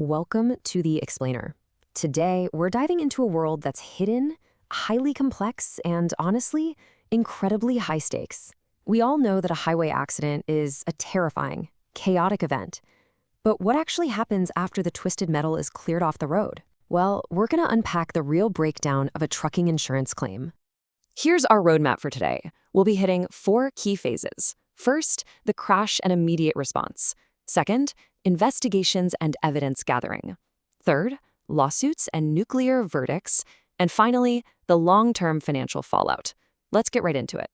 Welcome to The Explainer. Today, we're diving into a world that's hidden, highly complex, and honestly, incredibly high stakes. We all know that a highway accident is a terrifying, chaotic event. But what actually happens after the twisted metal is cleared off the road? Well, we're going to unpack the real breakdown of a trucking insurance claim. Here's our roadmap for today. We'll be hitting 4 key phases. First, the crash and immediate response. Second, investigations and evidence gathering. Third, lawsuits and nuclear verdicts. And finally, the long-term financial fallout. Let's get right into it.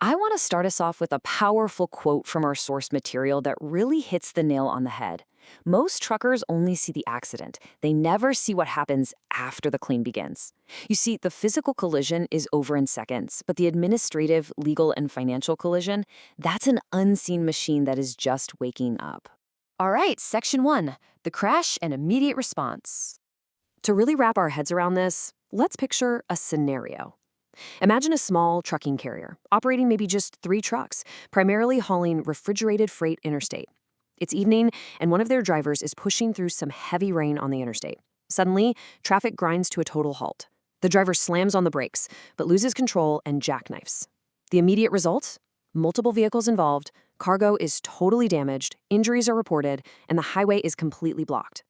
I want to start us off with a powerful quote from our source material that really hits the nail on the head. Most truckers only see the accident. They never see what happens after the claim begins. You see, the physical collision is over in seconds, but the administrative, legal, and financial collision, that's an unseen machine that is just waking up. All right, Section 1, the crash and immediate response. To really wrap our heads around this, let's picture a scenario. Imagine a small trucking carrier, operating maybe just 3 trucks, primarily hauling refrigerated freight interstate. It's evening, and one of their drivers is pushing through some heavy rain on the interstate. Suddenly, traffic grinds to a total halt. The driver slams on the brakes, but loses control and jackknifes. The immediate result? Multiple vehicles involved, cargo is totally damaged, injuries are reported, and the highway is completely blocked.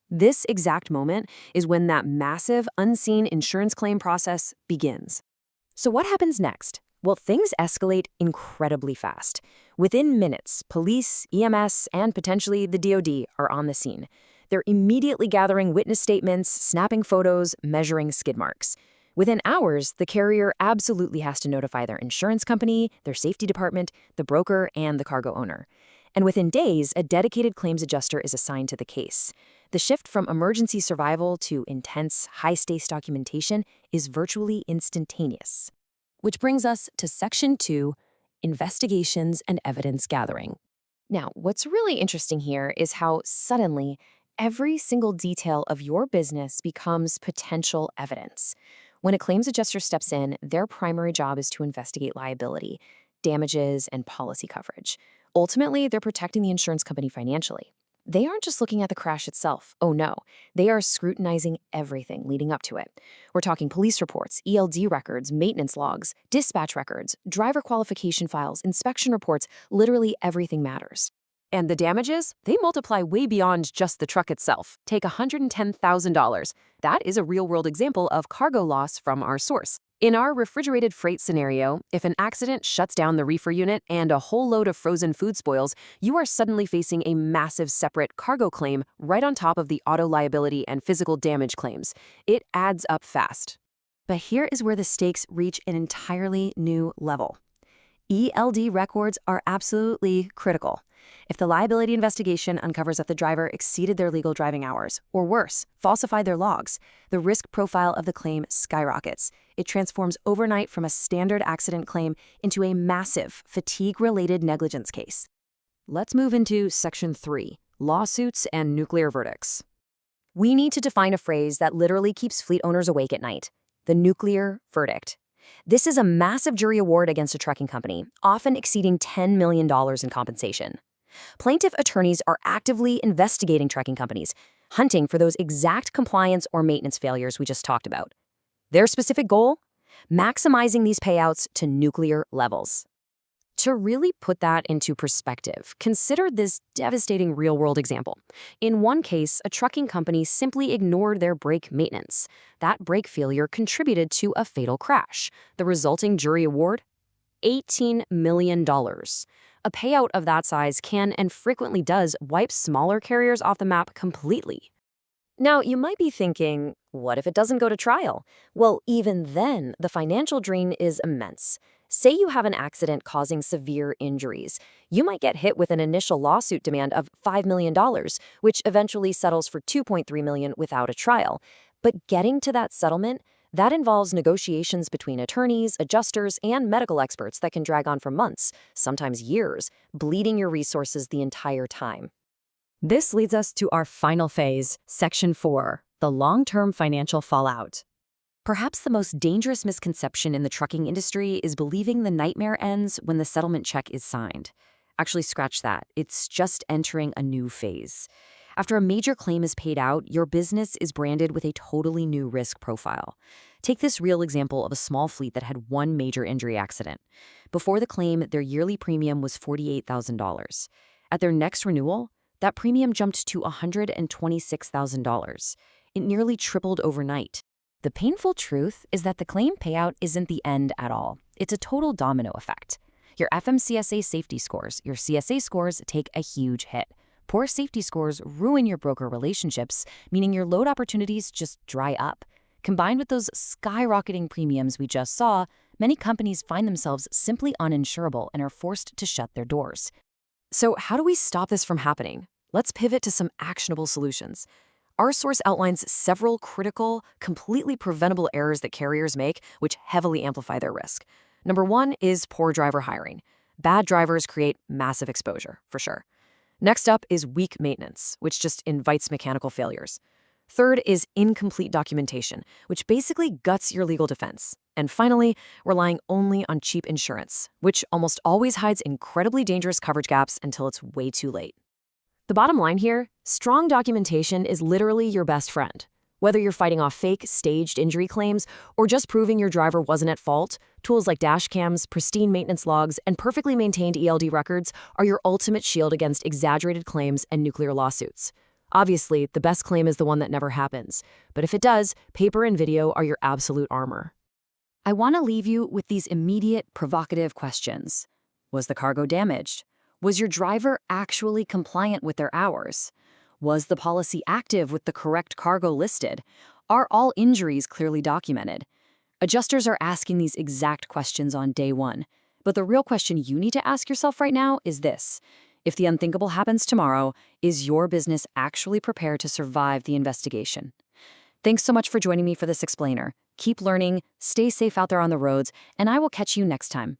This exact moment is when that massive, unseen insurance claim process begins. So what happens next? Well, things escalate incredibly fast. Within minutes, police, EMS, and potentially the DoD are on the scene. They're immediately gathering witness statements, snapping photos, measuring skid marks. Within hours, the carrier absolutely has to notify their insurance company, their safety department, the broker, and the cargo owner. And within days, a dedicated claims adjuster is assigned to the case. The shift from emergency survival to intense, high-stakes documentation is virtually instantaneous. Which brings us to Section 2, investigations and evidence gathering. Now, what's really interesting here is how suddenly every single detail of your business becomes potential evidence. When a claims adjuster steps in, their primary job is to investigate liability, damages, and policy coverage. Ultimately, they're protecting the insurance company financially. They aren't just looking at the crash itself. Oh no, they are scrutinizing everything leading up to it. We're talking police reports, ELD records, maintenance logs, dispatch records, driver qualification files, inspection reports, literally everything matters. And the damages? They multiply way beyond just the truck itself. Take $110,000. That is a real-world example of cargo loss from our source. In our refrigerated freight scenario, if an accident shuts down the reefer unit and a whole load of frozen food spoils, you are suddenly facing a massive separate cargo claim right on top of the auto liability and physical damage claims. It adds up fast. But here is where the stakes reach an entirely new level. ELD records are absolutely critical. If the liability investigation uncovers that the driver exceeded their legal driving hours, or worse, falsified their logs, the risk profile of the claim skyrockets. It transforms overnight from a standard accident claim into a massive fatigue-related negligence case. Let's move into Section 3, lawsuits and nuclear verdicts. We need to define a phrase that literally keeps fleet owners awake at night: the nuclear verdict. This is a massive jury award against a trucking company, often exceeding $10 million in compensation. Plaintiff attorneys are actively investigating trucking companies, hunting for those exact compliance or maintenance failures we just talked about. Their specific goal? Maximizing these payouts to nuclear levels. To really put that into perspective, consider this devastating real-world example. In one case, a trucking company simply ignored their brake maintenance. That brake failure contributed to a fatal crash. The resulting jury award? $18 million. A payout of that size can and frequently does wipe smaller carriers off the map completely. Now, you might be thinking, what if it doesn't go to trial? Well, even then, the financial drain is immense. Say you have an accident causing severe injuries. You might get hit with an initial lawsuit demand of $5 million, which eventually settles for $2.3 million without a trial. But getting to that settlement, that involves negotiations between attorneys, adjusters, and medical experts that can drag on for months, sometimes years, bleeding your resources the entire time. This leads us to our final phase, Section 4, the long-term financial fallout. Perhaps the most dangerous misconception in the trucking industry is believing the nightmare ends when the settlement check is signed. Actually, scratch that. It's just entering a new phase. After a major claim is paid out, your business is branded with a totally new risk profile. Take this real example of a small fleet that had one major injury accident. Before the claim, their yearly premium was $48,000. At their next renewal, that premium jumped to $126,000. It nearly tripled overnight. The painful truth is that the claim payout isn't the end at all. It's a total domino effect. Your FMCSA safety scores, your CSA scores take a huge hit. Poor safety scores ruin your broker relationships, meaning your load opportunities just dry up. Combined with those skyrocketing premiums we just saw, many companies find themselves simply uninsurable and are forced to shut their doors. So how do we stop this from happening? Let's pivot to some actionable solutions. Our source outlines several critical, completely preventable errors that carriers make, which heavily amplify their risk. Number one is poor driver hiring. Bad drivers create massive exposure, for sure. Next up is weak maintenance, which just invites mechanical failures. Third is incomplete documentation, which basically guts your legal defense. And finally, relying only on cheap insurance, which almost always hides incredibly dangerous coverage gaps until it's way too late. The bottom line here, strong documentation is literally your best friend. Whether you're fighting off fake, staged injury claims or just proving your driver wasn't at fault, tools like dash cams, pristine maintenance logs, and perfectly maintained ELD records are your ultimate shield against exaggerated claims and nuclear lawsuits. Obviously, the best claim is the one that never happens, but if it does, paper and video are your absolute armor. I want to leave you with these immediate, provocative questions. Was the cargo damaged? Was your driver actually compliant with their hours? Was the policy active with the correct cargo listed? Are all injuries clearly documented? Adjusters are asking these exact questions on day one. But the real question you need to ask yourself right now is this. If the unthinkable happens tomorrow, is your business actually prepared to survive the investigation? Thanks so much for joining me for this explainer. Keep learning, stay safe out there on the roads, and I will catch you next time.